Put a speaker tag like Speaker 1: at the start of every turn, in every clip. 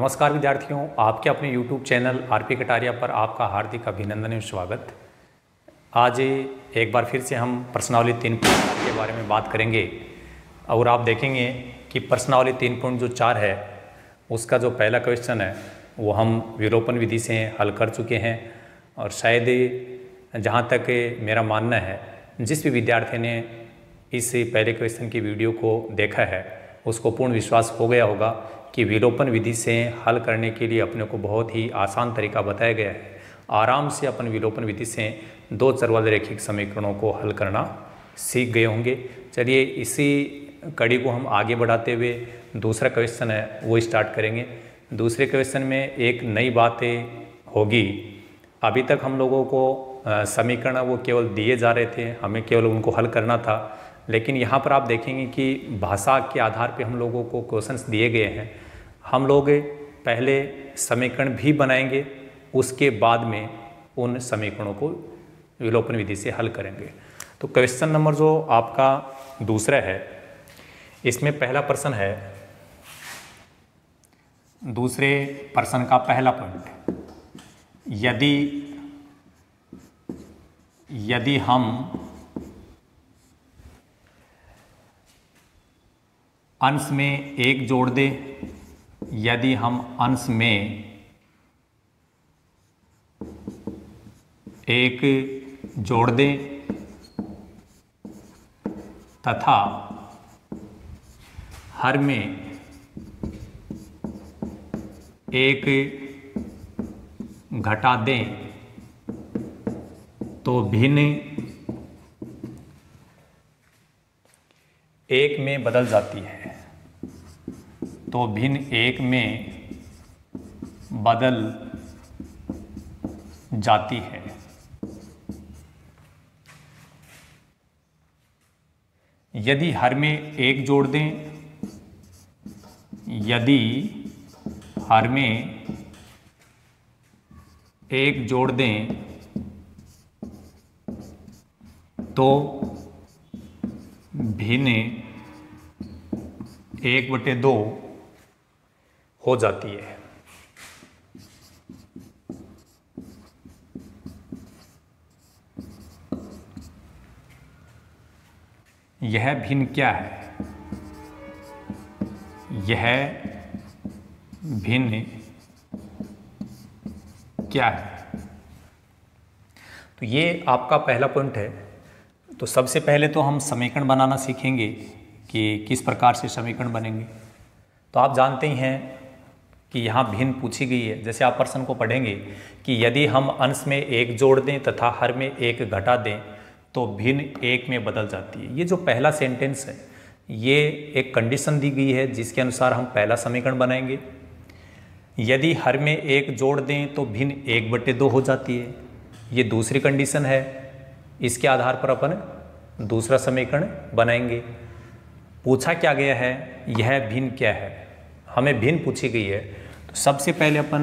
Speaker 1: नमस्कार विद्यार्थियों, आपके अपने YouTube चैनल आरपी कटारिया पर आपका हार्दिक अभिनंदन एवं स्वागत। आज एक बार फिर से हम प्रश्नावली 3.4 के बारे में बात करेंगे और आप देखेंगे कि प्रश्नावली 3.4 है उसका जो पहला क्वेश्चन है वो हम विलोपन विधि से हल कर चुके हैं। और शायद जहाँ तक मेरा मानना है, जिस भी विद्यार्थी ने इस पहले क्वेश्चन की वीडियो को देखा है उसको पूर्ण विश्वास हो गया होगा कि विलोपन विधि से हल करने के लिए अपने को बहुत ही आसान तरीका बताया गया है। आराम से अपन विलोपन विधि से दो चर वाले रैखिक समीकरणों को हल करना सीख गए होंगे। चलिए इसी कड़ी को हम आगे बढ़ाते हुए दूसरा क्वेश्चन है वो स्टार्ट करेंगे। दूसरे क्वेश्चन में एक नई बातें होगी। अभी तक हम लोगों को समीकरण वो केवल दिए जा रहे थे, हमें केवल उनको हल करना था। लेकिन यहाँ पर आप देखेंगे कि भाषा के आधार पे हम लोगों को क्वेश्चंस दिए गए हैं। हम लोग पहले समीकरण भी बनाएंगे, उसके बाद में उन समीकरणों को विलोपन विधि से हल करेंगे। तो क्वेश्चन नंबर जो आपका दूसरा है, इसमें पहला प्रश्न है, दूसरे प्रश्न का पहला पॉइंट, यदि हम अंश में एक जोड़ दें, यदि हम अंश में एक जोड़ दें तथा हर में एक घटा दें तो भिन्न एक में बदल जाती है, तो भिन्न एक में बदल जाती है। यदि हर में एक जोड़ दें, यदि हर में एक जोड़ दें तो भिन्न 1/2 हो जाती है। यह भिन्न क्या है? यह भिन्न क्या है? तो ये आपका पहला पॉइंट है। तो सबसे पहले तो हम समीकरण बनाना सीखेंगे कि किस प्रकार से समीकरण बनेंगे। तो आप जानते ही हैं कि यहाँ भिन्न पूछी गई है। जैसे आप प्रश्न को पढ़ेंगे कि यदि हम अंश में एक जोड़ दें तथा हर में एक घटा दें तो भिन्न एक में बदल जाती है। ये जो पहला सेंटेंस है ये एक कंडीशन दी गई है जिसके अनुसार हम पहला समीकरण बनाएंगे। यदि हर में एक जोड़ दें तो भिन्न 1/2 हो जाती है, ये दूसरी कंडीशन है। इसके आधार पर अपन दूसरा समीकरण बनाएंगे। पूछा क्या गया है, यह भिन्न क्या है, हमें भिन्न पूछी गई है। तो सबसे पहले अपन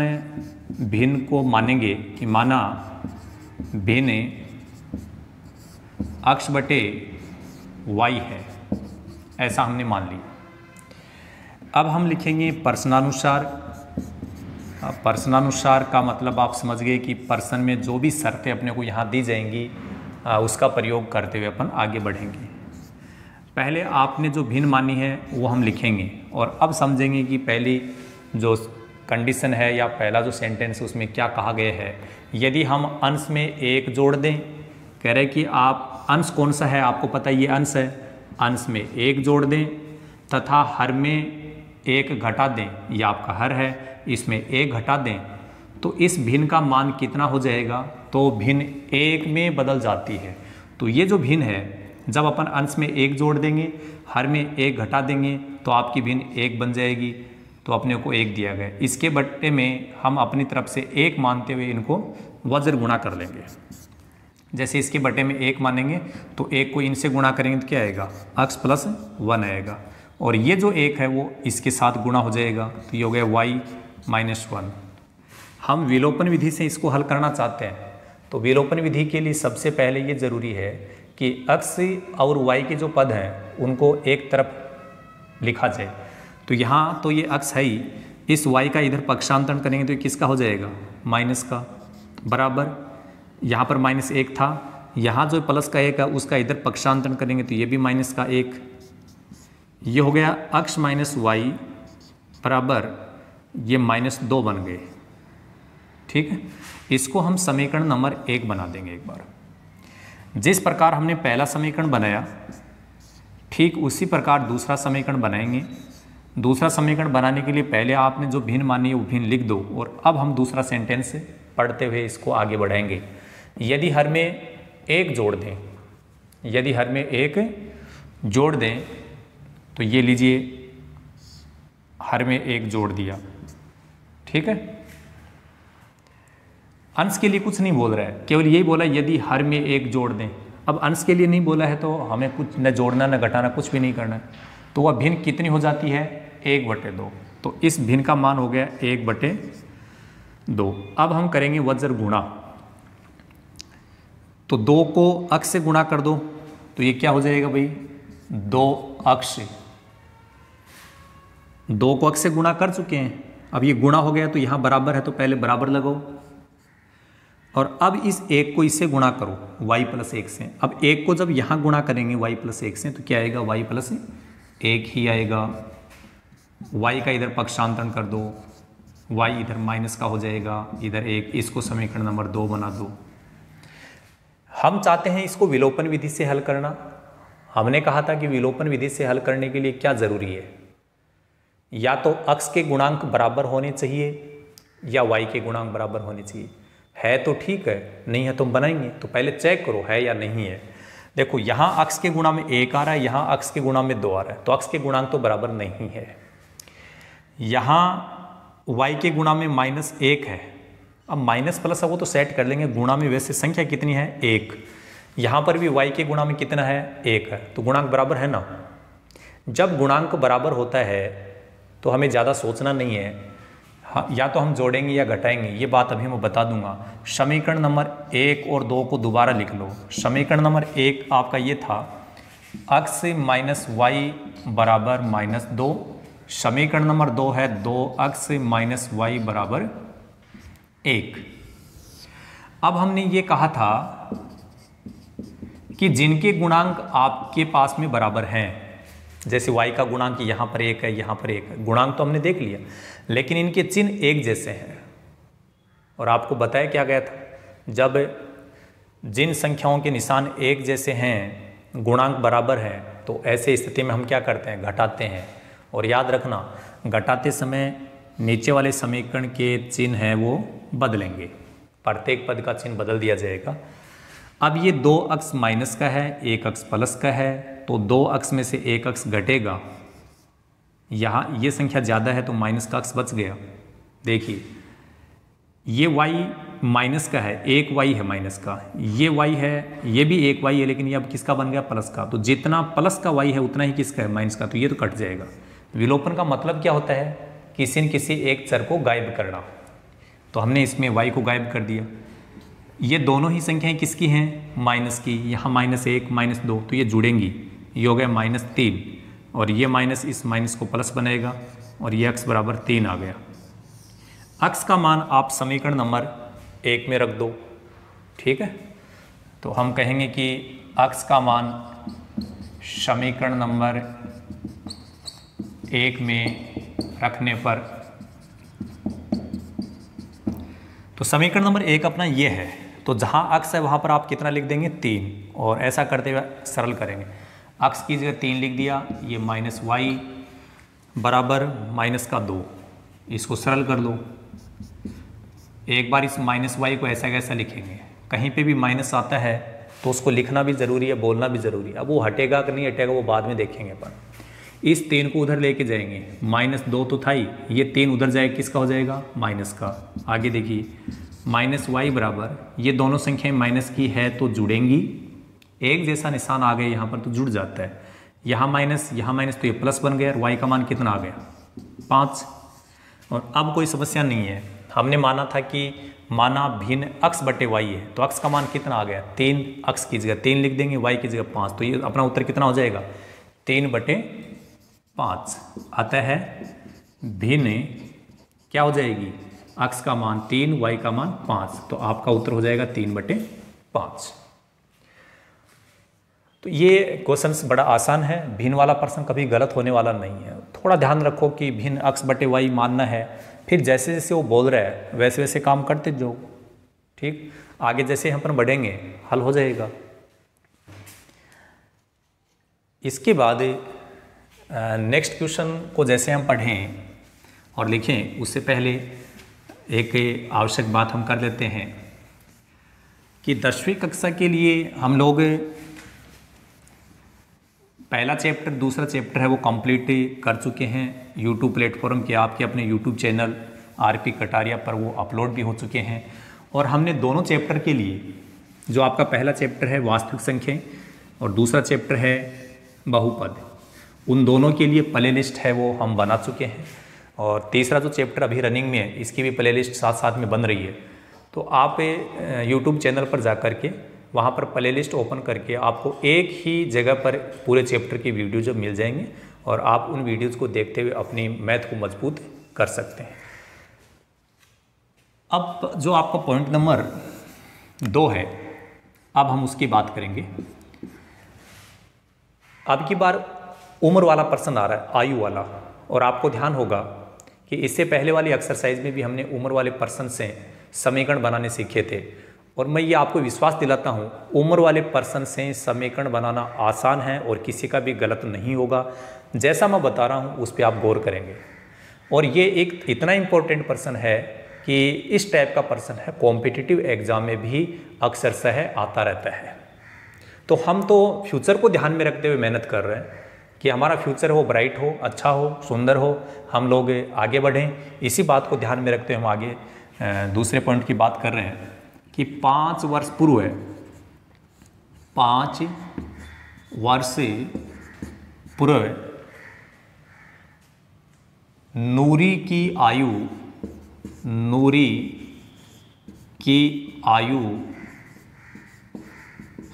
Speaker 1: भिन्न को मानेंगे कि माना भिन्न x बटे y है, ऐसा हमने मान लिया। अब हम लिखेंगे प्रश्नानुसार। प्रश्नानुसार का मतलब आप समझ गए कि प्रश्न में जो भी शर्तें अपने को यहाँ दी जाएंगी उसका प्रयोग करते हुए अपन आगे बढ़ेंगे। पहले आपने जो भिन्न मानी है वो हम लिखेंगे और अब समझेंगे कि पहली जो कंडीशन है या पहला जो सेंटेंस है उसमें क्या कहा गया है। यदि हम अंश में एक जोड़ दें, कह रहे कि आप अंश कौन सा है, आपको पता है ये अंश है, अंश में एक जोड़ दें तथा हर में एक घटा दें, ये आपका हर है, इसमें एक घटा दें तो इस भिन्न का मान कितना हो जाएगा, तो भिन्न एक में बदल जाती है। तो ये जो भिन्न है, जब अपन अंश में एक जोड़ देंगे, हर में एक घटा देंगे तो आपकी भिन्न एक बन जाएगी। तो अपने को एक दिया गया, इसके बट्टे में हम अपनी तरफ से एक मानते हुए इनको वज्र गुणा कर लेंगे। जैसे इसके बट्टे में एक मानेंगे तो एक को इनसे गुणा करेंगे तो क्या आएगा, x + 1 आएगा। और ये जो एक है वो इसके साथ गुणा हो जाएगा तो ये हो गया y - 1। हम विलोपन विधि से इसको हल करना चाहते हैं। तो विलोपन विधि के लिए सबसे पहले ये ज़रूरी है कि x और y के जो पद हैं उनको एक तरफ लिखा जाए। तो यहाँ तो ये x है ही, इस y का इधर पक्षांतरण करेंगे तो ये किसका हो जाएगा, माइनस का, बराबर यहाँ पर -1 था, यहाँ जो प्लस का 1 है उसका इधर पक्षांतरण करेंगे तो ये भी माइनस का 1, ये हो गया x माइनस वाई बराबर ये -2 बन गए। ठीक है, इसको हम समीकरण नंबर 1 बना देंगे एक बार। जिस प्रकार हमने पहला समीकरण बनाया ठीक उसी प्रकार दूसरा समीकरण बनाएंगे। दूसरा समीकरण बनाने के लिए पहले आपने जो भिन्न मानी है वो भिन्न लिख दो, और अब हम दूसरा सेंटेंस पढ़ते हुए इसको आगे बढ़ाएंगे। यदि हर में 1 जोड़ दें, यदि हर में 1 जोड़ दें तो ये लीजिए हर में 1 जोड़ दिया। ठीक है, अंश के लिए कुछ नहीं बोल रहा है, केवल यही बोला यदि हर में 1 जोड़ दें। अब अंश के लिए नहीं बोला है तो हमें कुछ न जोड़ना न घटाना कुछ भी नहीं करना है। तो वह भिन्न कितनी हो जाती है, 1/2। तो इस भिन्न का मान हो गया 1/2। अब हम करेंगे वज्र गुणा। तो 2 को अक्ष से गुणा कर दो तो ये क्या हो जाएगा भाई, 2 अक्ष। 2 को अक्ष से गुणा कर चुके हैं, अब ये गुणा हो गया तो यहाँ बराबर है तो पहले बराबर लगाओ, और अब इस 1 को इससे गुणा करो y + 1 से। अब 1 को जब यहाँ गुणा करेंगे y + 1 से तो क्या आएगा, y + 1 ही आएगा। y का इधर पक्षांतरण कर दो, y इधर माइनस का हो जाएगा, इधर 1, इसको समीकरण नंबर 2 बना दो। हम चाहते हैं इसको विलोपन विधि से हल करना। हमने कहा था कि विलोपन विधि से हल करने के लिए क्या जरूरी है, या तो अक्ष के गुणांक बराबर होने चाहिए या y के गुणांक बराबर होने चाहिए। है तो ठीक है, नहीं है तो हम बनाएंगे। तो पहले चेक करो है या नहीं है। देखो यहाँ अक्ष के गुणा में 1 आ रहा है, यहाँ अक्ष के गुणा में 2 आ रहा है, तो अक्ष के गुणांक तो बराबर नहीं है। यहाँ y के गुणा में -1 है, अब माइनस प्लस है वो तो सेट कर लेंगे। गुणा में वैसे संख्या कितनी है, 1। यहाँ पर भी y के गुणा में कितना है, 1 है, तो गुणांक बराबर है ना। जब गुणांक बराबर होता है तो हमें ज़्यादा सोचना नहीं है, हाँ, या तो हम जोड़ेंगे या घटाएंगे, ये बात अभी मैं बता दूंगा। समीकरण नंबर 1 और 2 को दोबारा लिख लो। समीकरण नंबर 1 आपका ये था, x माइनस वाई बराबर -2। समीकरण नंबर 2 है 2x माइनस वाई बराबर 1। अब हमने ये कहा था कि जिनके गुणांक आपके पास में बराबर हैं, जैसे y का गुणांक यहाँ पर 1 है, यहाँ पर 1 है, गुणांक तो हमने देख लिया, लेकिन इनके चिन्ह एक जैसे हैं। और आपको बताया क्या गया था, जब जिन संख्याओं के निशान एक जैसे हैं, गुणांक बराबर है, तो ऐसे स्थिति में हम क्या करते हैं, घटाते हैं। और याद रखना, घटाते समय नीचे वाले समीकरण के चिन्ह हैं वो बदलेंगे, प्रत्येक पद का चिन्ह बदल दिया जाएगा। अब ये 2 अक्ष माइनस का है, 1 अक्ष प्लस का है, तो 2 अक्ष में से 1 अक्ष घटेगा। यहाँ ये संख्या ज़्यादा है तो माइनस का अक्ष बच गया। देखिए ये y माइनस का है, 1 y है माइनस का, ये y है, ये भी 1 y है, लेकिन ये अब किसका बन गया, प्लस का। तो जितना प्लस का y है उतना ही किसका है, माइनस का, तो ये तो कट जाएगा। विलोपन का मतलब क्या होता है, किसी न किसी एक चर को गायब करना। तो हमने इसमें y को गायब कर दिया। ये दोनों ही संख्याएं किसकी हैं, माइनस की। यहाँ -1 -2 तो ये जुड़ेंगी, ये हो गया -3, और ये माइनस इस माइनस को प्लस बनेगा, और ये x बराबर 3 आ गया। x का मान आप समीकरण नंबर 1 में रख दो, ठीक है। तो हम कहेंगे कि x का मान समीकरण नंबर 1 में रखने पर, तो समीकरण नंबर 1 अपना ये है। तो जहाँ x है वहाँ पर आप कितना लिख देंगे, 3, और ऐसा करते हुए सरल करेंगे। x की जगह 3 लिख दिया, ये -y बराबर -2, इसको सरल कर लो। एक बार इस -y को ऐसा कैसा लिखेंगे, कहीं पे भी माइनस आता है तो उसको लिखना भी ज़रूरी है, बोलना भी ज़रूरी है। अब वो हटेगा कि नहीं हटेगा वो बाद में देखेंगे अपन। इस 3 को उधर लेके जाएंगे, -2 तो था ही, ये 3 उधर जाएगा, किसका हो जाएगा, माइनस का। आगे देखिए -y बराबर, ये दोनों संख्याएं माइनस की है तो जुड़ेंगी, एक जैसा निशान आ गया यहाँ पर तो जुड़ जाता है। यहाँ माइनस तो ये प्लस बन गया, और y का मान कितना आ गया, 5। और अब कोई समस्या नहीं है, हमने माना था कि माना भिन्न x बटे y है, तो x का मान कितना आ गया, 3। x की जगह 3 लिख देंगे, y की जगह 5, तो ये अपना उत्तर कितना हो जाएगा, 3/5 आता है भिन्न क्या हो जाएगी, x का मान 3, y का मान 5, तो आपका उत्तर हो जाएगा 3/5। तो ये क्वेश्चंस बड़ा आसान है, भिन्न वाला प्रश्न कभी गलत होने वाला नहीं है। थोड़ा ध्यान रखो कि भिन्न x/y मानना है, फिर जैसे जैसे वो बोल रहा है वैसे वैसे काम करते जाओ, ठीक। आगे जैसे हम अपन बढ़ेंगे हल हो जाएगा। इसके बाद नेक्स्ट क्वेश्चन को जैसे हम पढ़ें और लिखें उससे पहले एक आवश्यक बात हम कर लेते हैं कि 10वीं कक्षा के लिए हम लोग पहला चैप्टर दूसरा चैप्टर है वो कंप्लीट कर चुके हैं। यूट्यूब प्लेटफॉर्म के आपके अपने यूट्यूब चैनल आरपी कटारिया पर वो अपलोड भी हो चुके हैं। और हमने दोनों चैप्टर के लिए, जो आपका पहला चैप्टर है वास्तविक संख्या और दूसरा चैप्टर है बहुपद, उन दोनों के लिए प्ले लिस्ट है वो हम बना चुके हैं। और तीसरा जो चैप्टर अभी रनिंग में है इसकी भी प्ले लिस्ट साथ साथ में बन रही है। तो आप यूट्यूब चैनल पर जा कर के वहाँ पर प्ले लिस्ट ओपन करके आपको एक ही जगह पर पूरे चैप्टर की वीडियो जो मिल जाएंगे और आप उन वीडियोज़ को देखते हुए अपनी मैथ को मजबूत कर सकते हैं। अब जो आपका पॉइंट नंबर 2 है, अब हम उसकी बात करेंगे। अब की बार उम्र वाला प्रश्न आ रहा है, आयु वाला, और आपको ध्यान होगा कि इससे पहले वाली एक्सरसाइज में भी हमने उम्र वाले प्रश्न से समीकरण बनाने सीखे थे। और मैं ये आपको विश्वास दिलाता हूँ, उम्र वाले प्रश्न से समीकरण बनाना आसान है और किसी का भी गलत नहीं होगा। जैसा मैं बता रहा हूँ उस पर आप गौर करेंगे। और ये एक इतना इम्पोर्टेंट प्रश्न है कि इस टाइप का प्रश्न है कॉम्पिटिटिव एग्जाम में भी अक्सरशः आता रहता है। तो हम तो फ्यूचर को ध्यान में रखते हुए मेहनत कर रहे हैं कि हमारा फ्यूचर हो ब्राइट हो, अच्छा हो, सुंदर हो, हम लोग आगे बढ़ें। इसी बात को ध्यान में रखते हुए हम आगे दूसरे पॉइंट की बात कर रहे हैं कि 5 वर्ष पूर्व है, 5 वर्ष पूर्व नूरी की आयु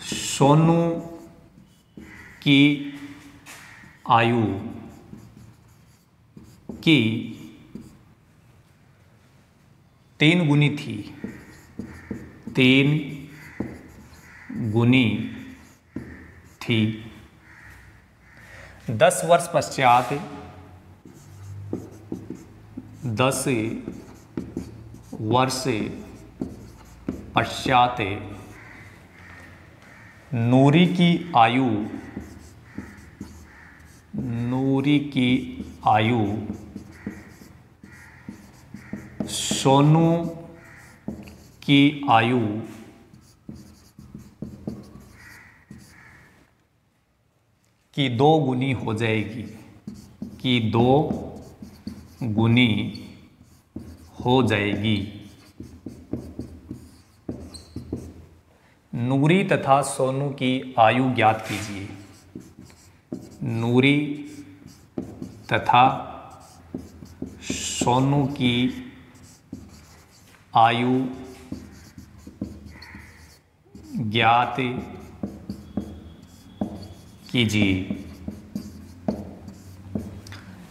Speaker 1: सोनू की आयु की 3 गुनी थी, 3 गुनी थी। 10 वर्ष पश्चात 10 वर्ष पश्चात नूरी की आयु सोनू की आयु की 2 गुनी हो जाएगी, की 2 गुनी हो जाएगी। नूरी तथा सोनू की आयु ज्ञात कीजिए। नूरी तथा सोनू की आयु ज्ञात कीजिए।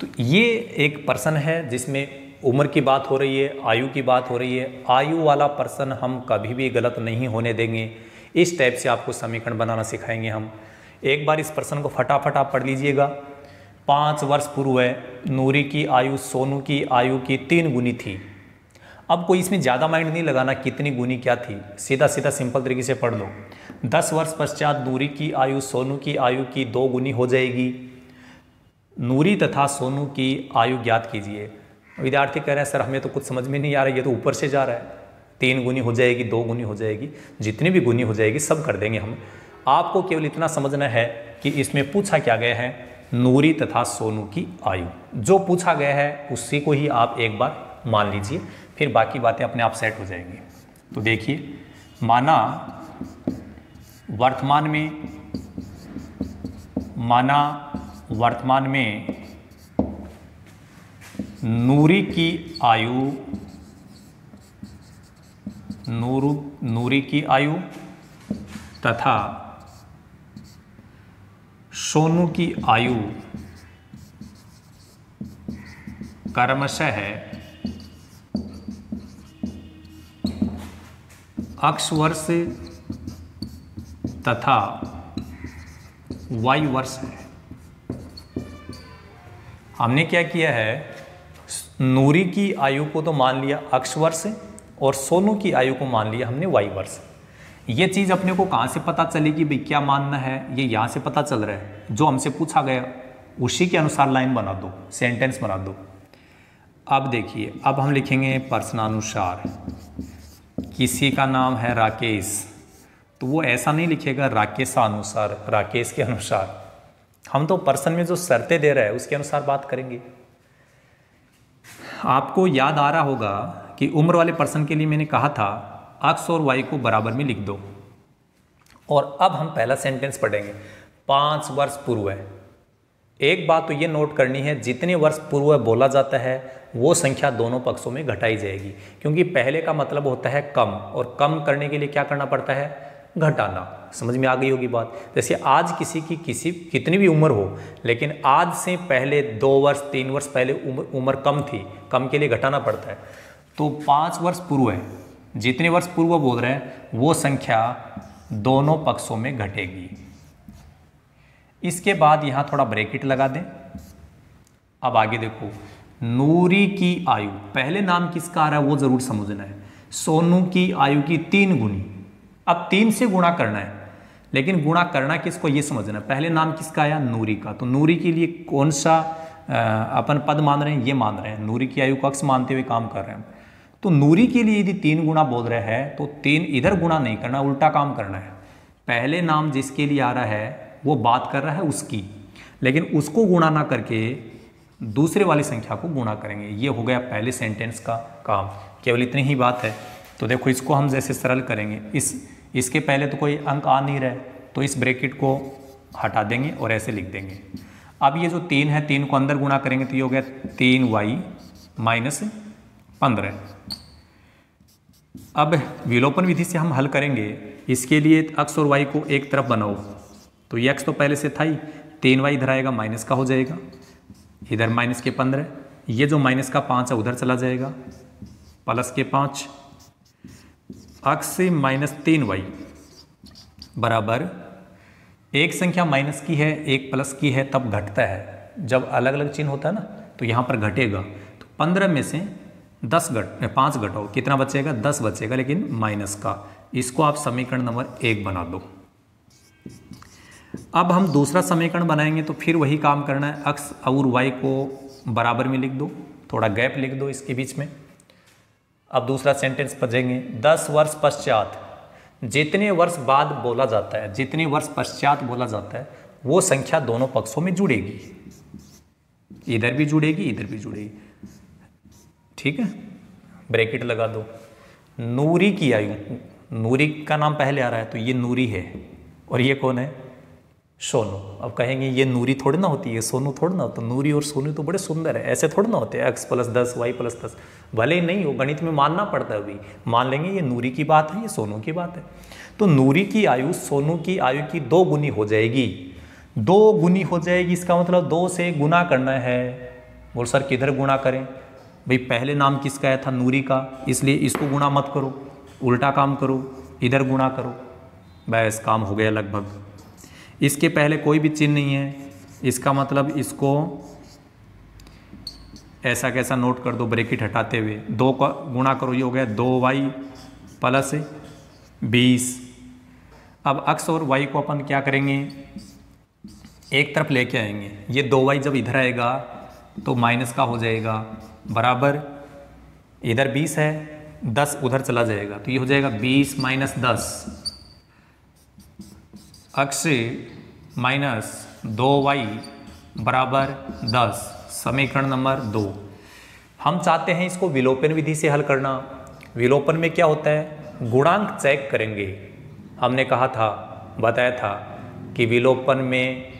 Speaker 1: तो ये एक प्रश्न है जिसमें उम्र की बात हो रही है, आयु की बात हो रही है। आयु वाला प्रश्न हम कभी भी गलत नहीं होने देंगे। इस टाइप से आपको समीकरण बनाना सिखाएंगे हम। एक बार इस प्रश्न को फटाफट आप पढ़ लीजिएगा। 5 वर्ष पूर्व नूरी की आयु सोनू की आयु की 3 गुनी थी। अब कोई इसमें ज़्यादा माइंड नहीं लगाना कितनी गुनी क्या थी, सीधा सीधा सिंपल तरीके से पढ़ लो। 10 वर्ष पश्चात नूरी की आयु सोनू की आयु की 2 गुनी हो जाएगी। नूरी तथा सोनू की आयु ज्ञात कीजिए। विद्यार्थी कह रहे हैं सर हमें तो कुछ समझ में नहीं आ रहा है, ये तो ऊपर से जा रहा है। 3 गुनी हो जाएगी, 2 गुनी हो जाएगी, जितनी भी गुनी हो जाएगी सब कर देंगे हम। आपको केवल इतना समझना है कि इसमें पूछा क्या गया है, नूरी तथा सोनू की आयु। जो पूछा गया है उसी को ही आप एक बार मान लीजिए, फिर बाकी बातें अपने आप सेट हो जाएंगी। तो देखिए, माना वर्तमान में नूरी की आयु तथा सोनू की आयु क्रमशः अक्ष वर्ष तथा वाई वर्ष है। हमने क्या किया है, नूरी की आयु को तो मान लिया अक्ष वर्ष और सोनू की आयु को मान लिया हमने वाई वर्ष। ये चीज़ अपने को कहाँ से पता चलेगी भाई, क्या मानना है, ये यहाँ से पता चल रहा है। जो हमसे पूछा गया उसी के अनुसार लाइन बना दो, सेंटेंस बना दो। अब देखिए, अब हम लिखेंगे प्रश्नानुसार। किसी का नाम है राकेश, तो वो ऐसा नहीं लिखेगा राकेशानुसार, राकेश के अनुसार। हम तो पर्सन में जो शर्तें दे रहे हैं उसके अनुसार बात करेंगे। आपको याद आ रहा होगा कि उम्र वाले पर्सन के लिए मैंने कहा था अक्स और वाई को बराबर में लिख दो। और अब हम पहला सेंटेंस पढ़ेंगे, 5 वर्ष पूर्व है। एक बात तो ये नोट करनी है, जितने वर्ष पूर्व बोला जाता है वो संख्या दोनों पक्षों में घटाई जाएगी, क्योंकि पहले का मतलब होता है कम, और कम करने के लिए क्या करना पड़ता है, घटाना। समझ में आ गई होगी बात। जैसे आज किसी की कितनी भी उम्र हो, लेकिन आज से पहले 2 वर्ष 3 वर्ष पहले उम्र कम थी, कम के लिए घटाना पड़ता है। तो 5 वर्ष पूर्व है, जितने वर्ष पूर्व बोल रहे हैं वो संख्या दोनों पक्षों में घटेगी। इसके बाद यहाँ थोड़ा ब्रैकेट लगा दें। अब आगे देखो, नूरी की आयु, पहले नाम किसका आ रहा है वो जरूर समझना है। सोनू की आयु की 3 गुनी। अब 3 से गुणा करना है, लेकिन गुणा करना किसको ये समझना है। पहले नाम किसका आया, नूरी का, तो नूरी के लिए कौन सा अपन पद मान रहे हैं, ये मान रहे हैं। नूरी की आयु को अक्ष मानते हुए काम कर रहे हैं। तो नूरी के लिए यदि 3 गुणा बोल रहे हैं तो 3 इधर गुणा नहीं करना, उल्टा काम करना है। पहले नाम जिसके लिए आ रहा है वो बात कर रहा है उसकी, लेकिन उसको गुणा ना करके दूसरे वाली संख्या को गुणा करेंगे। ये हो गया पहले सेंटेंस का काम। केवल इतनी ही बात है। तो देखो, इसको हम जैसे सरल करेंगे, इसके पहले तो कोई अंक आ नहीं रहा है, तो इस ब्रैकेट को हटा देंगे और ऐसे लिख देंगे। अब ये जो 3 है, 3 को अंदर गुणा करेंगे तो ये हो गया 3y माइनस 15। अब विलोपन विधि से हम हल करेंगे। इसके लिए x और y को एक तरफ बनाओ, तो ये x तो पहले से था ही, 3y इधर आएगा, माइनस का हो जाएगा, इधर माइनस के 15, ये जो माइनस का 5 है उधर चला जाएगा, प्लस के 5, x माइनस 3y बराबर, एक संख्या माइनस की है एक प्लस की है तब घटता है, जब अलग अलग चिन्ह होता है ना तो यहाँ पर घटेगा। तो 15 में से 5 घटाओ, कितना बचेगा, 10 बचेगा, लेकिन माइनस का। इसको आप समीकरण नंबर 1 बना दो। अब हम दूसरा समीकरण बनाएंगे तो फिर वही काम करना है, x और y को बराबर में लिख दो, थोड़ा गैप लिख दो इसके बीच में। अब दूसरा सेंटेंस पढ़ेंगे, 10 वर्ष पश्चात, जितने वर्ष बाद बोला जाता है, जितने वर्ष पश्चात बोला जाता है वो संख्या दोनों पक्षों में जुड़ेगी, इधर भी जुड़ेगी इधर भी जुड़ेगी। ठीक है, ब्रैकेट लगा दो। नूरी की आयु, नूरी का नाम पहले आ रहा है तो ये नूरी है, और ये कौन है, सोनू। अब कहेंगे ये नूरी थोड़ी ना होती है, सोनू थोड़ी ना होता। नूरी और सोनू तो बड़े सुंदर है, ऐसे थोड़ी ना होते हैं, x + 10 y + 10। भले ही नहीं हो, गणित में मानना पड़ता है, अभी मान लेंगे ये नूरी की बात है, ये सोनू की बात है। तो नूरी की आयु सोनू की आयु की 2 गुनी हो जाएगी, 2 गुनी हो जाएगी। इसका मतलब 2 से गुना करना है। बोल सर किधर गुणा करें, भाई पहले नाम किसका आया था, नूरी का, इसलिए इसको गुणा मत करो, उल्टा काम करो, इधर गुणा करो, बस काम हो गया लगभग। इसके पहले कोई भी चिन्ह नहीं है, इसका मतलब इसको ऐसा कैसा नोट कर दो, ब्रैकेट हटाते हुए 2 का गुणा करो, ये हो गया 2y + 20। अब x और y को अपन क्या करेंगे, एक तरफ लेके आएंगे। ये 2y जब इधर आएगा तो माइनस का हो जाएगा, बराबर इधर 20 है, 10 उधर चला जाएगा, तो ये हो जाएगा 20 - 10 x माइनस 2y बराबर 10। समीकरण नंबर 2। हम चाहते हैं इसको विलोपन विधि से हल करना। विलोपन में क्या होता है, गुणांक चेक करेंगे। हमने कहा था, बताया था कि विलोपन में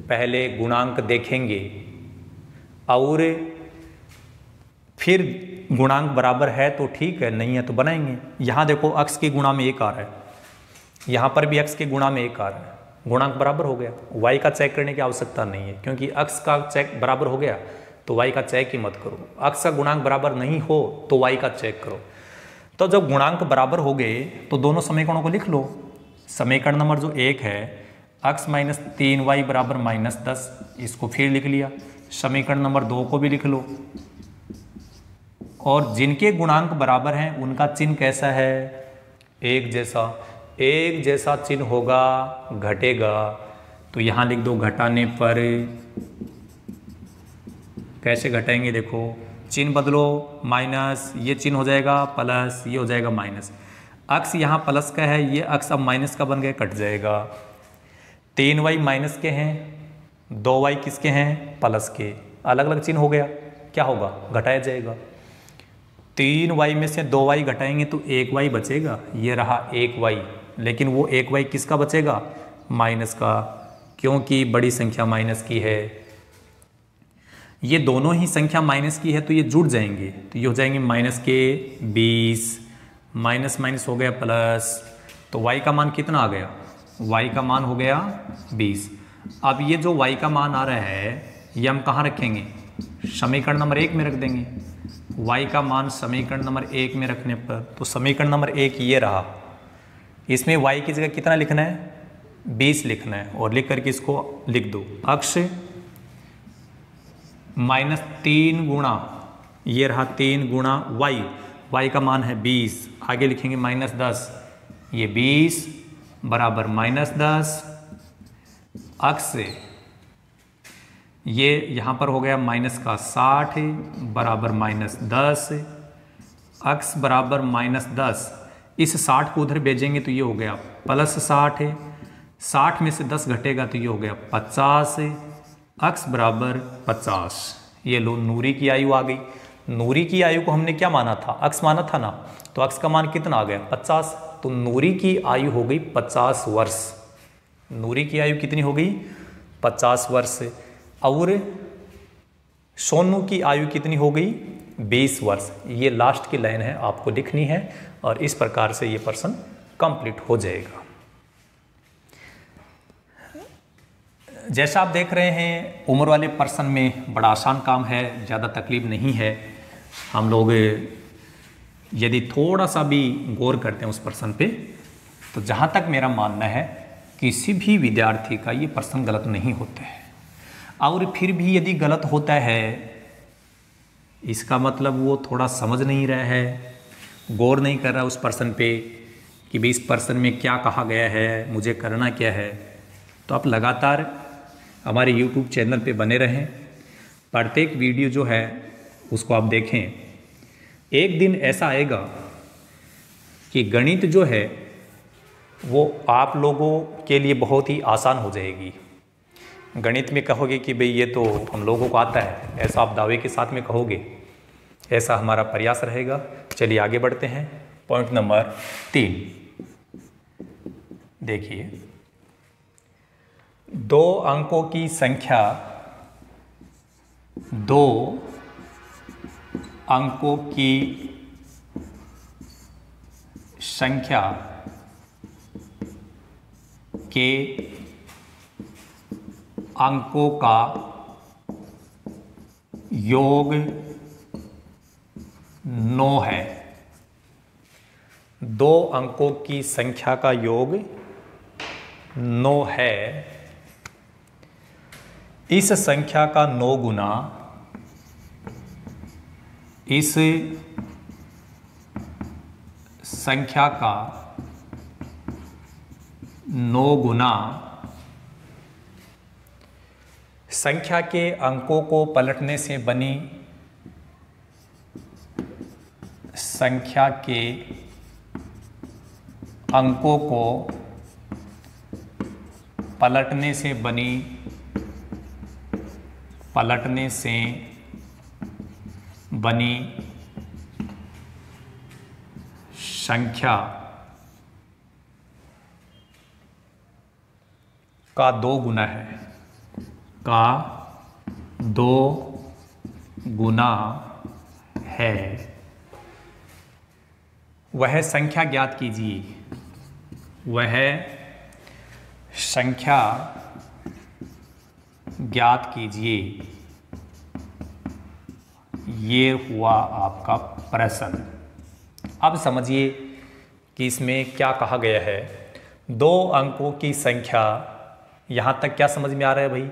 Speaker 1: पहले गुणांक देखेंगे और फिर गुणांक बराबर है तो ठीक है, नहीं है तो बनाएंगे। यहाँ देखो x के गुणा में 1 आ रहा है, यहाँ पर भी x के गुणा में 1 आ रहा है, गुणांक बराबर हो गया। y का चेक करने की आवश्यकता नहीं है, क्योंकि x का चेक बराबर हो गया तो y का चेक ही मत करो। x का गुणांक बराबर नहीं हो तो y का चेक करो। तो जब गुणांक बराबर हो गए तो दोनों समीकरणों को लिख लो। समीकरण नंबर जो 1 है x माइनस 3y बराबर -10, इसको फिर लिख लिया। समीकरण नंबर 2 को भी लिख लो। और जिनके गुणांक बराबर हैं उनका चिन्ह कैसा है? एक जैसा। एक जैसा चिन्ह होगा घटेगा, तो यहाँ लिख दो घटाने पर। कैसे घटाएंगे? देखो चिन्ह बदलो, माइनस, ये चिन्ह हो जाएगा प्लस, ये हो जाएगा माइनस। अक्स यहाँ प्लस का है, ये अक्स अब माइनस का बन गया, कट जाएगा। 3y माइनस के हैं, 2y किसके हैं? प्लस के। अलग अलग चिन्ह हो गया, क्या होगा? घटाया जाएगा। 3y में से 2y घटाएंगे तो 1y बचेगा, ये रहा 1y। लेकिन वो 1y किसका बचेगा? माइनस का, क्योंकि बड़ी संख्या माइनस की है। ये दोनों ही संख्या माइनस की है तो ये जुड़ जाएंगे, तो ये हो जाएंगे माइनस के 20, माइनस माइनस हो गया प्लस, तो y का मान कितना आ गया? y का मान हो गया 20। अब ये जो y का मान आ रहा है ये हम कहाँ रखेंगे? समीकरण नंबर 1 में रख देंगे। y का मान समीकरण नंबर 1 में रखने पर, तो समीकरण नंबर 1 ये रहा। इसमें y की जगह कितना लिखना है? 20 लिखना है, और लिख करके इसको लिख दो। अक्ष -3 गुणा, ये रहा 3 गुणा y का मान है 20, आगे लिखेंगे -10, ये 20 बराबर -10। अक्ष से ये यहाँ पर हो गया माइनस का 60 बराबर -10, अक्स बराबर -10। इस 60 को उधर भेजेंगे तो ये हो गया +60, 60 में से 10 घटेगा तो ये हो गया 50, अक्स बराबर 50। ये लो नूरी की आयु आ गई। नूरी की आयु को हमने क्या माना था? अक्स माना था ना, तो अक्स का मान कितना आ गया? 50। तो नूरी की आयु हो गई 50 वर्ष। नूरी की आयु कितनी हो गई? 50 वर्ष। और सोनू की आयु कितनी हो गई? 20 वर्ष। ये लास्ट की लाइन है, आपको लिखनी है, और इस प्रकार से ये प्रश्न कंप्लीट हो जाएगा। जैसा आप देख रहे हैं उम्र वाले प्रश्न में बड़ा आसान काम है, ज़्यादा तकलीफ नहीं है। हम लोग यदि थोड़ा सा भी गौर करते हैं उस प्रश्न पे, तो जहाँ तक मेरा मानना है किसी भी विद्यार्थी का ये प्रश्न गलत नहीं होते हैं। और फिर भी यदि गलत होता है इसका मतलब वो थोड़ा समझ नहीं रहा है, गौर नहीं कर रहा उस प्रश्न पे कि भाई इस प्रश्न में क्या कहा गया है, मुझे करना क्या है। तो आप लगातार हमारे YouTube चैनल पे बने रहें, प्रत्येक वीडियो जो है उसको आप देखें। एक दिन ऐसा आएगा कि गणित जो है वो आप लोगों के लिए बहुत ही आसान हो जाएगी। गणित में कहोगे कि भाई ये तो हम लोगों को आता है, ऐसा आप दावे के साथ में कहोगे, ऐसा हमारा प्रयास रहेगा। चलिए आगे बढ़ते हैं। पॉइंट नंबर 3 देखिए, 2 अंकों की संख्या, 2 अंकों की संख्या के अंकों का योग 9 है। 2 अंकों की संख्या का योग 9 है। इस संख्या का 9 गुना, इस संख्या का 9 गुना संख्या के अंकों को पलटने से बनी, संख्या के अंकों को पलटने से बनी, पलटने से बनी संख्या का 2 गुना है, का 2 गुना है। वह संख्या ज्ञात कीजिए। वह संख्या ज्ञात कीजिए। ये हुआ आपका प्रश्न। अब समझिए कि इसमें क्या कहा गया है। दो अंकों की संख्या, यहाँ तक क्या समझ में आ रहा है भाई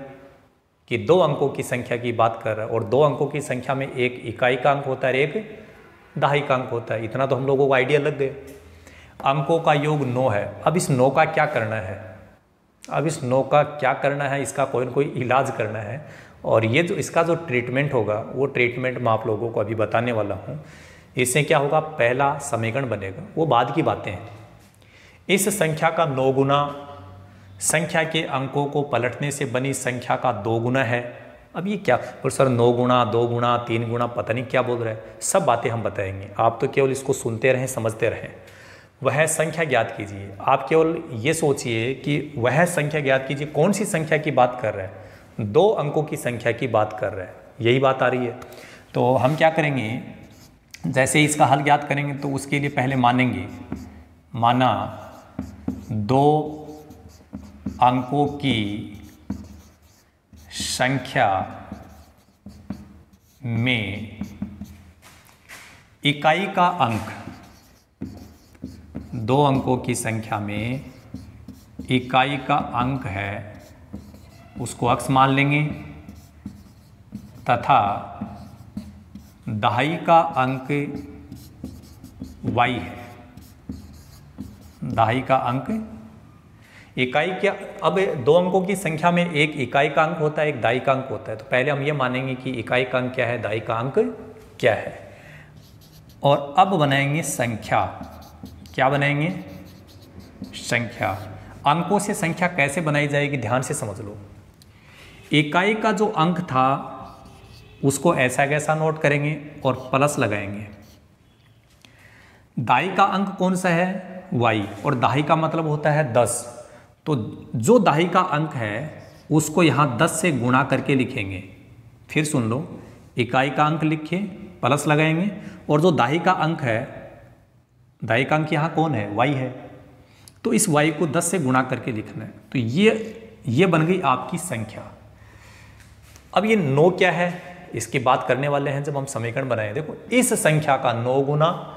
Speaker 1: कि दो अंकों की संख्या की बात कर रहा है और दो अंकों की संख्या में एक इकाई का अंक होता है, एक दहाई का अंक होता है। इतना तो हम लोगों को आइडिया लग गए। अंकों का योग 9 है। अब इस 9 का क्या करना है, अब इस 9 का क्या करना है, इसका कोई न कोई इलाज करना है। और ये जो इसका जो ट्रीटमेंट होगा वो ट्रीटमेंट मैं आप लोगों को अभी बताने वाला हूँ। इससे क्या होगा, पहला समीकरण बनेगा, वो बाद की बातें हैं। इस संख्या का 9 गुना संख्या के अंकों को पलटने से बनी संख्या का 2 गुना है। अब ये क्या, और सर 9 गुना, 2 गुना, 3 गुना, पता नहीं क्या बोल रहे हैं। सब बातें हम बताएंगे, आप तो केवल इसको सुनते रहें, समझते रहें। वह संख्या ज्ञात कीजिए। आप केवल ये सोचिए कि वह संख्या ज्ञात कीजिए। कौन सी संख्या की बात कर रहे हैं, 2 अंकों की संख्या की बात कर रहे हैं, यही बात आ रही है। तो हम क्या करेंगे, जैसे इसका हल ज्ञात करेंगे तो उसके लिए पहले मानेंगे, माना 2 अंकों की संख्या में इकाई का अंक, 2 अंकों की संख्या में इकाई का अंक है, उसको अक्स मान लेंगे, तथा दहाई का अंक y है। दहाई का अंक इकाई क्या, अब 2 अंकों की संख्या में एक इकाई का अंक होता है, एक दाई का अंक होता है। तो पहले हम ये मानेंगे कि इकाई का अंक क्या है, दाई का अंक क्या है। और अब बनाएंगे संख्या। क्या बनाएंगे, संख्या। अंकों से संख्या कैसे बनाई जाएगी, ध्यान से समझ लो। इकाई का जो अंक था उसको ऐसा कैसा नोट करेंगे और प्लस लगाएंगे। दाई का अंक कौन सा है, y, और दहाई का मतलब होता है 10। तो जो दहाई का अंक है उसको यहाँ 10 से गुणा करके लिखेंगे। फिर सुन लो, इकाई का अंक लिखे, प्लस लगाएंगे, और जो दहाई का अंक है, दहाई का अंक यहाँ कौन है, y है, तो इस y को 10 से गुणा करके लिखना है। तो ये बन गई आपकी संख्या। अब ये 9 क्या है, इसकी बात करने वाले हैं जब हम समीकरण बनाए। देखो, इस संख्या का 9 गुना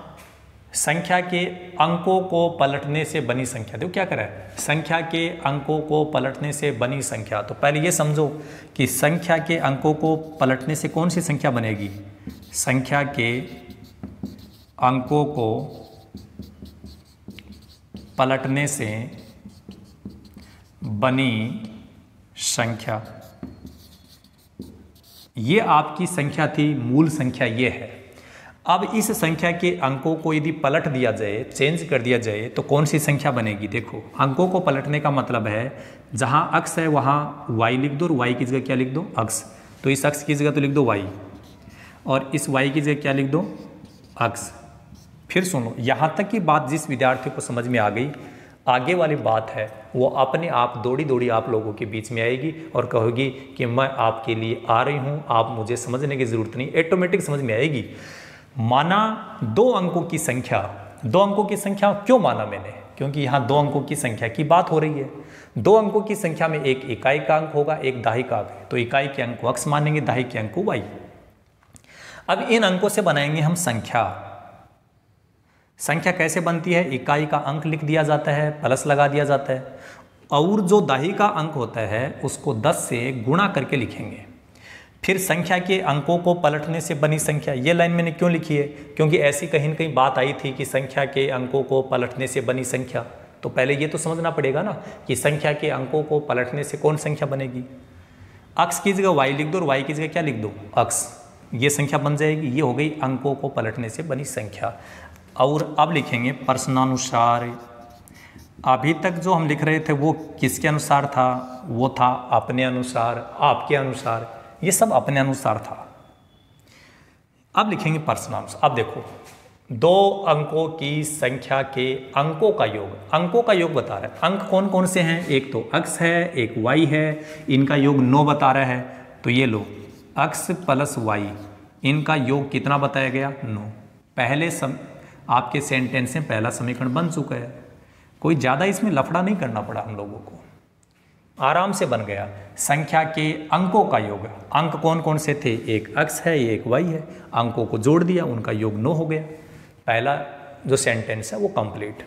Speaker 1: संख्या के अंकों को पलटने से बनी संख्या। देखो क्या करा है, संख्या के अंकों को पलटने से बनी संख्या। तो पहले ये समझो कि संख्या के अंकों को पलटने से कौन सी संख्या बनेगी, संख्या के अंकों को पलटने से बनी संख्या। ये आपकी संख्या थी, मूल संख्या ये है। अब इस संख्या के अंकों को यदि पलट दिया जाए, चेंज कर दिया जाए, तो कौन सी संख्या बनेगी। देखो, अंकों को पलटने का मतलब है जहां अक्स है वहां y लिख दो, और y की जगह क्या लिख दो, अक्स। तो इस अक्स की जगह तो लिख दो y, और इस y की जगह क्या लिख दो, अक्स। फिर सुनो, यहाँ तक की बात जिस विद्यार्थी को समझ में आ गई, आगे वाली बात है वो अपने आप दौड़ी दौड़ी आप लोगों के बीच में आएगी और कहोगी कि मैं आपके लिए आ रही हूँ, आप मुझे समझने की ज़रूरत नहीं, ऑटोमेटिक समझ में आएगी। माना 2 अंकों की संख्या, 2 अंकों की संख्या क्यों माना मैंने, क्योंकि यहाँ 2 अंकों की संख्या की बात हो रही है। 2 अंकों की संख्या में एक इकाई का अंक होगा, एक दहाई का अंक है। तो इकाई के अंक को अक्स मानेंगे, दहाई के अंक को y। अब इन अंकों से बनाएंगे हम संख्या। संख्या कैसे बनती है, इकाई का अंक लिख दिया जाता है, प्लस लगा दिया जाता है, और जो दहाई का अंक होता है उसको 10 से गुणा करके लिखेंगे। फिर संख्या के अंकों को पलटने से बनी संख्या। ये लाइन मैंने क्यों लिखी है, क्योंकि ऐसी कहीं न कहीं बात आई थी कि संख्या के अंकों को पलटने से बनी संख्या। तो पहले ये तो समझना पड़ेगा ना कि संख्या के अंकों को पलटने से कौन संख्या बनेगी। अक्स की जगह y लिख दो, और y की जगह क्या लिख दो, अक्स। ये संख्या बन जाएगी। ये हो गई अंकों को पलटने से बनी संख्या। और अब लिखेंगे प्रश्नानुसार। अभी तक जो हम लिख रहे थे वो किसके अनुसार था, वो था अपने अनुसार, आपके अनुसार, ये सब अपने अनुसार था। अब लिखेंगे प्रश्नानुसार। अब देखो, 2 अंकों की संख्या के अंकों का योग, अंकों का योग बता रहा है। अंक कौन कौन से हैं, एक तो अक्स है, एक y है, इनका योग 9 बता रहा है। तो ये लो, अक्स प्लस y, इनका योग कितना बताया गया, 9। पहले आपके सेंटेंस में पहला समीकरण बन चुका है। कोई ज़्यादा इसमें लफड़ा नहीं करना पड़ा हम लोगों को, आराम से बन गया। संख्या के अंकों का योग, अंक कौन कौन से थे, एक अक्स है, एक y है, अंकों को जोड़ दिया, उनका योग 9 हो गया। पहला जो सेंटेंस है वो कंप्लीट।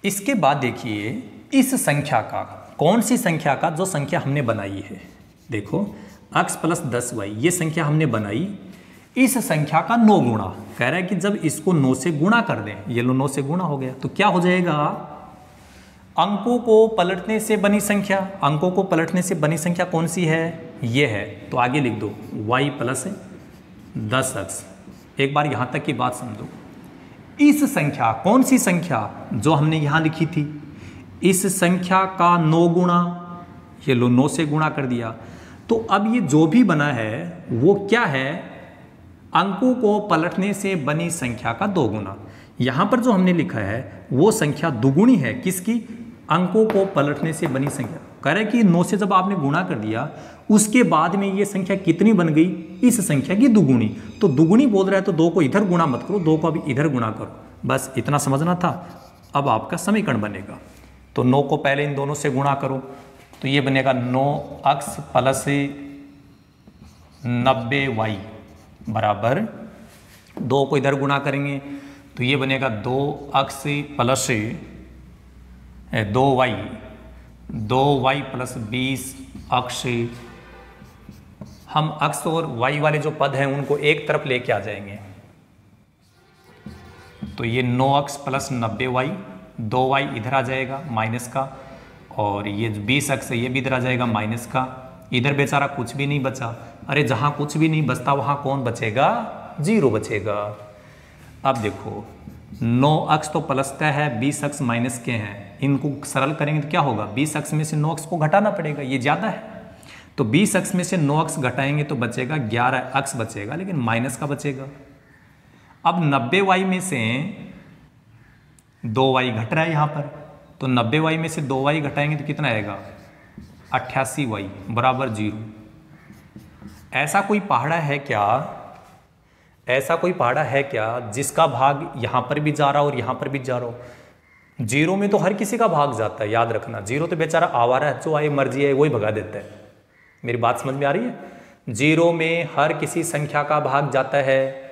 Speaker 1: इसके बाद देखिए इस संख्या का, कौन सी संख्या का, जो संख्या हमने बनाई है, देखो x प्लस 10y ये संख्या हमने बनाई, इस संख्या का 9 गुणा। कह रहा है कि जब इसको 9 से गुणा कर दें, ये लो 9 से गुणा हो गया, तो क्या हो जाएगा, अंकों को पलटने से बनी संख्या, अंकों को पलटने से बनी संख्या कौन सी है, ये है, तो आगे लिख दो y प्लस 10x। एक बार यहाँ तक की बात समझो, इस संख्या, कौन सी संख्या, जो हमने यहाँ लिखी थी, इस संख्या का 9 गुणा, ये लो 9 से गुणा कर दिया, तो अब ये जो भी बना है वो क्या है, अंकों को पलटने से बनी संख्या का 2 गुना। यहाँ पर जो हमने लिखा है वो संख्या दुगुनी है, किसकी, अंकों को पलटने से बनी संख्या। कह रहे कि 9 से जब आपने गुणा कर दिया उसके बाद में ये संख्या कितनी बन गई, इस संख्या की दुगुनी। तो दुगुनी बोल रहा है तो 2 को इधर गुणा मत करो, 2 को अभी इधर गुणा करो, बस इतना समझना था। अब आपका समीकरण बनेगा, तो 9 को पहले इन दोनों से गुणा करो, तो ये बनेगा 9x प्लस 90y बराबर, 2 को इधर गुणा करेंगे तो ये बनेगा 2x plus 2y plus 20x। हम x और y वाले जो पद हैं उनको एक तरफ लेके आ जाएंगे, तो ये 9x प्लस 90y, 2y इधर आ जाएगा माइनस का, और ये 20x है ये भी इधर आ जाएगा माइनस का, इधर बेचारा कुछ भी नहीं बचा। अरे जहाँ कुछ भी नहीं बचता वहाँ कौन बचेगा, 0 बचेगा। अब देखो 9x तो प्लस का है, 20x माइनस के हैं, इनको सरल करेंगे तो क्या होगा, 20x में से 9x को घटाना पड़ेगा, ये ज़्यादा है, तो 20x में से 9x घटाएंगे तो बचेगा 11x बचेगा, लेकिन माइनस का बचेगा। अब 90y में से 2y घट रहा है यहाँ पर, तो 90y में से 2y घटाएंगे तो कितना आएगा, 88y बराबर 0। ऐसा कोई पहाड़ा है क्या, ऐसा कोई पहाड़ा है क्या जिसका भाग यहाँ पर भी जा रहा हो और यहाँ पर भी जा रहा हो। 0 में तो हर किसी का भाग जाता है, याद रखना। 0 तो बेचारा आवारा है, जो आए मर्जी है वही भगा देता है। मेरी बात समझ में आ रही है। 0 में हर किसी संख्या का भाग जाता है।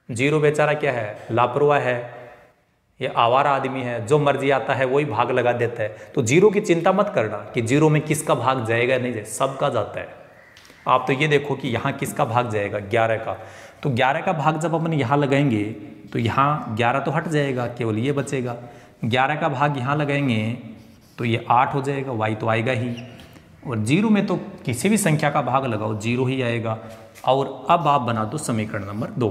Speaker 1: 0 बेचारा क्या है, लापरवाह है, ये आवारा आदमी है, जो मर्जी आता है वही भाग लगा देता है। तो 0 की चिंता मत करना कि 0 में किसका भाग जाएगा नहीं जाए, सबका जाता है। आप तो ये देखो कि यहाँ किसका भाग जाएगा, 11 का। तो 11 का भाग जब अपन यहाँ लगाएंगे तो यहाँ 11 तो हट जाएगा, केवल ये बचेगा। 11 का भाग यहाँ लगाएंगे तो ये 8 हो जाएगा, y तो आएगा ही। और 0 में तो किसी भी संख्या का भाग लगाओ 0 ही आएगा। और अब आप बना दो समीकरण नंबर 2।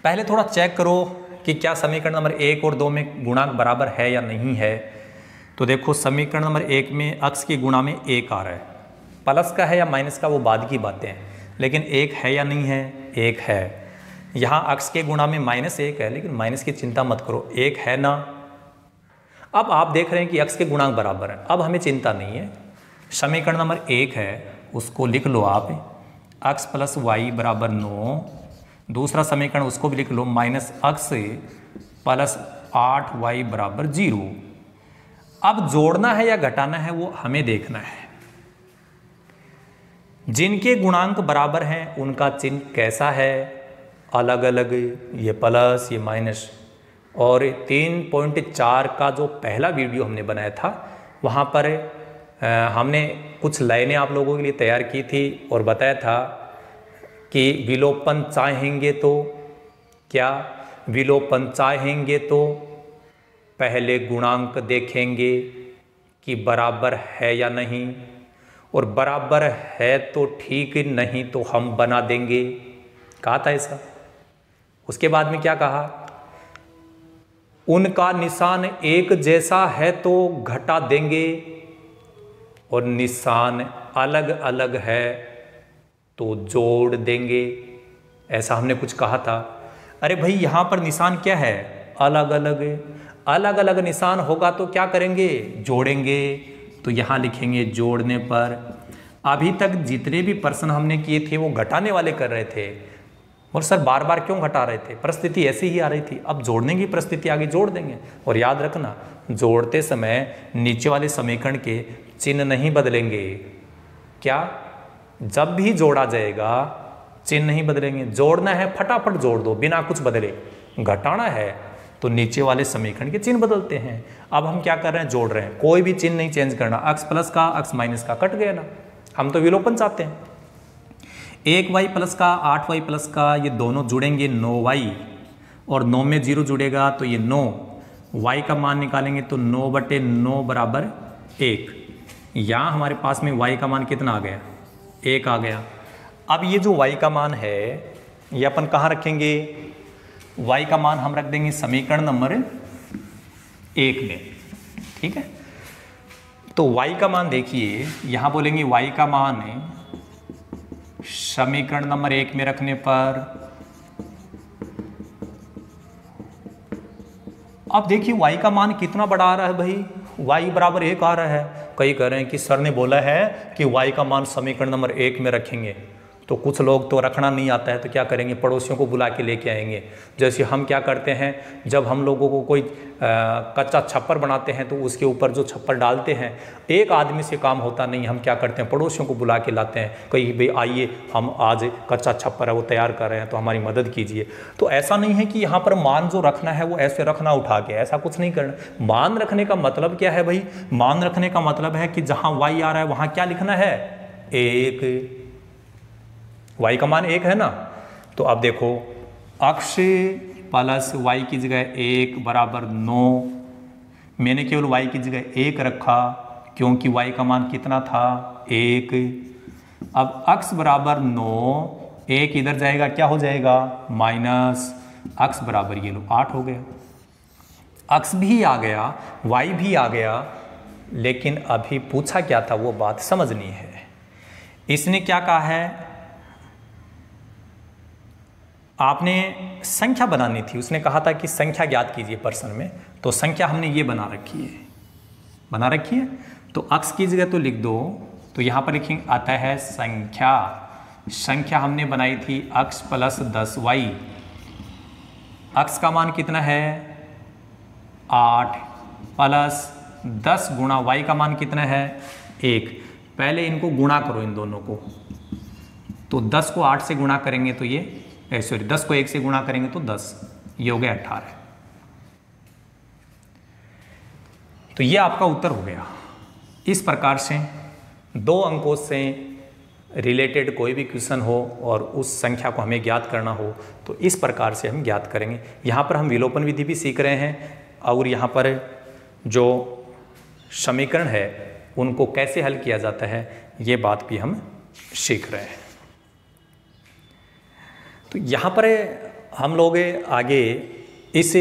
Speaker 1: पहले थोड़ा चेक करो कि क्या समीकरण नंबर 1 और 2 में गुणांक बराबर है या नहीं है। तो देखो समीकरण नंबर 1 में x के गुणा में 1 आ रहा है, प्लस का है या माइनस का वो बाद की बातें हैं, लेकिन 1 है या नहीं है, 1 है। यहाँ x के गुणा में -1 है, लेकिन माइनस की चिंता मत करो, 1 है ना। अब आप देख रहे हैं कि x के गुणांक बराबर है, अब हमें चिंता नहीं है। समीकरण नंबर 1 है उसको लिख लो आप, x प्लस वाई बराबर 9। दूसरा समीकरण उसको भी लिख लो, -x प्लस 8y बराबर 0। अब जोड़ना है या घटाना है वो हमें देखना है। जिनके गुणांक बराबर हैं उनका चिन्ह कैसा है, अलग अलग, ये प्लस ये माइनस। और 3.4 का जो पहला वीडियो हमने बनाया था वहाँ पर हमने कुछ लाइनें आप लोगों के लिए तैयार की थी और बताया था कि विलोपन चाहेंगे तो क्या, विलोपन चाहेंगे तो पहले गुणांक देखेंगे कि बराबर है या नहीं, और बराबर है तो ठीक, नहीं तो हम बना देंगे, कहा था ऐसा। उसके बाद में क्या कहा, उनका निशान एक जैसा है तो घटा देंगे और निशान अलग अलग है तो जोड़ देंगे, ऐसा हमने कुछ कहा था। अरे भाई यहाँ पर निशान क्या है, अलग अलग, अलग अलग निशान होगा तो क्या करेंगे, जोड़ेंगे। तो यहाँ लिखेंगे जोड़ने पर। अभी तक जितने भी प्रश्न हमने किए थे वो घटाने वाले कर रहे थे, और सर बार बार क्यों घटा रहे थे, परिस्थिति ऐसी ही आ रही थी। अब जोड़ने की परिस्थिति आगे जोड़ देंगे। और याद रखना जोड़ते समय नीचे वाले समीकरण के चिन्ह नहीं बदलेंगे। क्या, जब भी जोड़ा जाएगा चिन्ह नहीं बदलेंगे। जोड़ना है फटाफट जोड़ दो बिना कुछ बदले। घटाना है तो नीचे वाले समीकरण के चिन्ह बदलते हैं। अब हम क्या कर रहे हैं, जोड़ रहे हैं, कोई भी चिन्ह नहीं चेंज करना। x प्लस का x माइनस का कट गया ना, हम तो विलोपन चाहते हैं। 1y प्लस का 8y प्लस का ये दोनों जुड़ेंगे 9y, और 9 में 0 जुड़ेगा तो ये 9, y का मान निकालेंगे तो 9/9 बराबर 1। यहाँ हमारे पास में y का मान कितना आ गया, 1 आ गया। अब ये जो y का मान है ये अपन कहाँ रखेंगे, y का मान हम रख देंगे समीकरण नंबर 1 में, ठीक है। तो y का मान देखिए, यहाँ बोलेंगे y का मान है समीकरण नंबर 1 में रखने पर, अब देखिए y का मान कितना बड़ा आ रहा है भाई, y बराबर 1 आ रहा है। कई कह रहे हैं कि सर ने बोला है कि y का मान समीकरण नंबर 1 में रखेंगे, तो कुछ लोग तो रखना नहीं आता है तो क्या करेंगे, पड़ोसियों को बुला के लेके आएंगे। जैसे हम क्या करते हैं, जब हम लोगों को कोई कच्चा छप्पर बनाते हैं तो उसके ऊपर जो छप्पर डालते हैं, एक आदमी से काम होता नहीं, हम क्या करते हैं, पड़ोसियों को बुला के लाते हैं, कहीं भाई आइए हम आज कच्चा छप्पर है वो तैयार कर रहे हैं तो हमारी मदद कीजिए। तो ऐसा नहीं है कि यहाँ पर मान जो रखना है वो ऐसे रखना उठा के, ऐसा कुछ नहीं करना। मान रखने का मतलब क्या है भाई, मान रखने का मतलब है कि जहाँ y आ रहा है वहाँ क्या लिखना है, 1। y का मान 1 है ना, तो अब देखो अक्ष प्लस y की जगह 1 बराबर 9, मैंने केवल y की जगह 1 रखा क्योंकि y का मान कितना था, 1। अब अक्ष बराबर 9, 1 इधर जाएगा क्या हो जाएगा, माइनस, अक्ष बराबर ये लो 8 हो गया। अक्ष भी आ गया, y भी आ गया, लेकिन अभी पूछा क्या था वो बात समझनी है। इसने क्या कहा है, आपने संख्या बनानी थी, उसने कहा था कि संख्या ज्ञात कीजिए प्रश्न में, तो संख्या हमने ये बना रखी है, तो अक्ष की जगह तो लिख दो, तो यहाँ पर लिखेंगे आता है संख्या हमने बनाई थी अक्ष प्लस 10y। अक्ष का मान कितना है 8 प्लस 10 गुणा y का मान कितना है 1। पहले इनको गुणा करो इन दोनों को, तो 10 को 8 से गुणा करेंगे तो ये 10 को 1 से गुणा करेंगे तो 10, ये हो गया 18। तो ये आपका उत्तर हो गया। इस प्रकार से 2 अंकों से रिलेटेड कोई भी क्वेश्चन हो और उस संख्या को हमें ज्ञात करना हो तो इस प्रकार से हम ज्ञात करेंगे। यहाँ पर हम विलोपन विधि भी सीख रहे हैं और यहाँ पर जो समीकरण है उनको कैसे हल किया जाता है ये बात भी हम सीख रहे हैं। तो यहाँ पर हम लोग आगे इस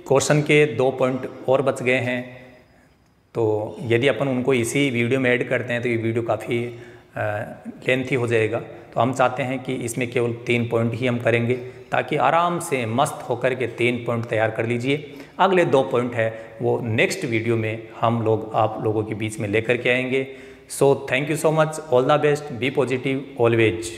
Speaker 1: क्वेश्चन के 2 पॉइंट और बच गए हैं, तो यदि अपन उनको इसी वीडियो में ऐड करते हैं तो ये वीडियो काफ़ी लेंथी हो जाएगा। तो हम चाहते हैं कि इसमें केवल 3 पॉइंट ही हम करेंगे ताकि आराम से मस्त होकर के 3 पॉइंट तैयार कर लीजिए। अगले 2 पॉइंट है वो नेक्स्ट वीडियो में हम लोग आप लोगों के बीच में लेकर के आएंगे। So thank you so much, all the best, be positive always.